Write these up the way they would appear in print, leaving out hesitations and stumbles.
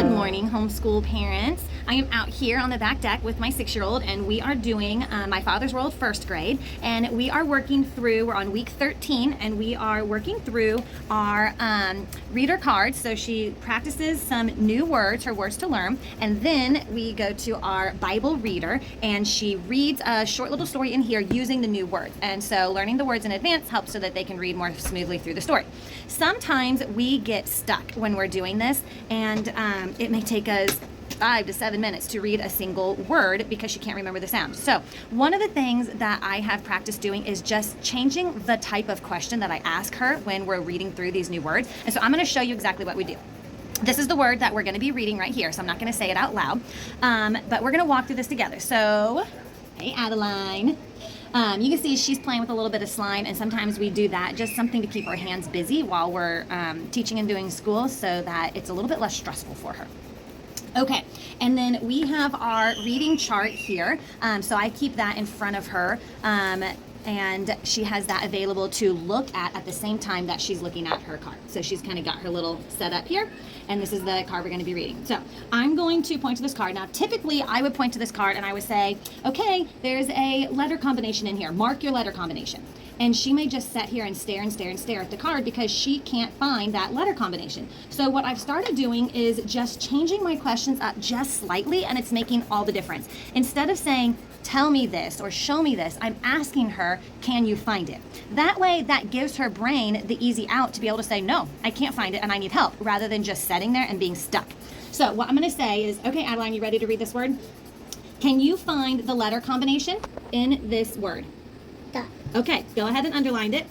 Good morning, homeschool parents. I am out here on the back deck with my 6-year-old, and we are doing my Father's World first grade, and we are working through, we're on week 13, and we are working through our reader cards. So she practices some new words, her words to learn, and then we go to our Bible reader, and she reads a short little story in here using the new words. And so learning the words in advance helps so that they can read more smoothly through the story. Sometimes we get stuck when we're doing this, and it may take us 5 to 7 minutes to read a single word because she can't remember the sound. So one of the things that I have practiced doing is just changing the type of question that I ask her when we're reading through these new words. And so I'm going to show you exactly what we do. This is the word that we're going to be reading right here, so I'm not going to say it out loud, but we're going to walk through this together. So, hey Adeline. You can see she's playing with a little bit of slime, and sometimes we do that, just something to keep our hands busy while we're teaching and doing school so that it's a little bit less stressful for her. Okay, and then we have our reading chart here, so I keep that in front of her, and she has that available to look at the same time that she's looking at her card. So she's kind of got her little setup here, and this is the card we're going to be reading. So I'm going to point to this card. Now, typically, I would point to this card and I would say, okay, there's a letter combination in here. Mark your letter combination. And she may just sit here and stare and stare and stare at the card because she can't find that letter combination. So what I've started doing is just changing my questions up just slightly, and it's making all the difference. Instead of saying, tell me this or show me this, I'm asking her, can you find it? That way, that gives her brain the easy out to be able to say, no, I can't find it and I need help, rather than just sitting there and being stuck. So what I'm going to say is, okay, Adeline, you ready to read this word? Can you find the letter combination in this word? Duh. Okay, go ahead and underline it.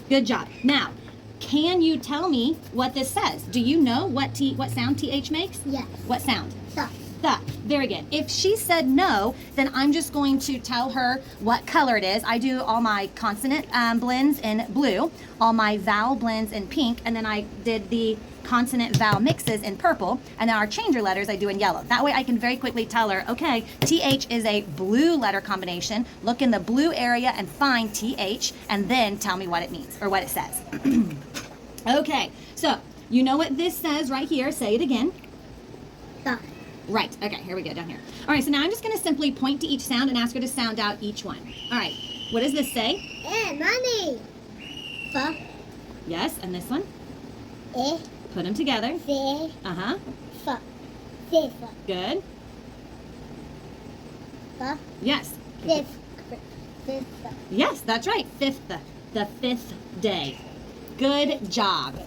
Good job. Now, can you tell me what this says? Do you know what sound TH makes? Yes. What sound? Duh. Duh. Very good. If she said no, then I'm just going to tell her what color it is. I do all my consonant blends in blue, all my vowel blends in pink, and then I did the consonant vowel mixes in purple, and then our changer letters I do in yellow. That way I can very quickly tell her, okay, TH is a blue letter combination. Look in the blue area and find TH, and then tell me what it means, or what it says. Okay, so you know what this says right here. Say it again. Duh. Right, okay, here we go, down here. All right, so now I'm just going to simply point to each sound and ask her to sound out each one. All right, what does this say? Money. F. Yes, and this one? E. Put them together. C. Uh-huh. F. Fifth. Good. F. Yes. Fifth. Fifth. Yes, that's right. Fifth. The fifth day. Good job.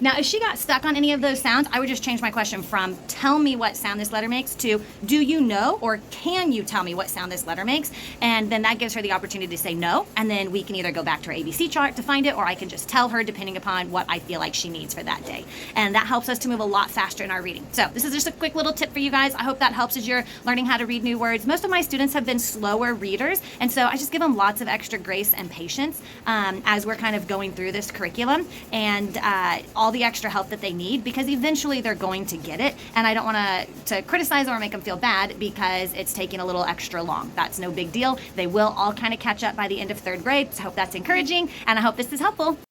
Now, if she got stuck on any of those sounds, I would just change my question from tell me what sound this letter makes to do you know or can you tell me what sound this letter makes? And then that gives her the opportunity to say no, and then we can either go back to her ABC chart to find it, or I can just tell her depending upon what I feel like she needs for that day. And that helps us to move a lot faster in our reading. So this is just a quick little tip for you guys. I hope that helps as you're learning how to read new words. Most of my students have been slower readers, and so I just give them lots of extra grace and patience as we're kind of going through this curriculum, and all the extra help that they need, because eventually they're going to get it, and I don't want to criticize or make them feel bad because it's taking a little extra long. That's no big deal. They will all kind of catch up by the end of 3rd grade, so I hope that's encouraging, and I hope this is helpful.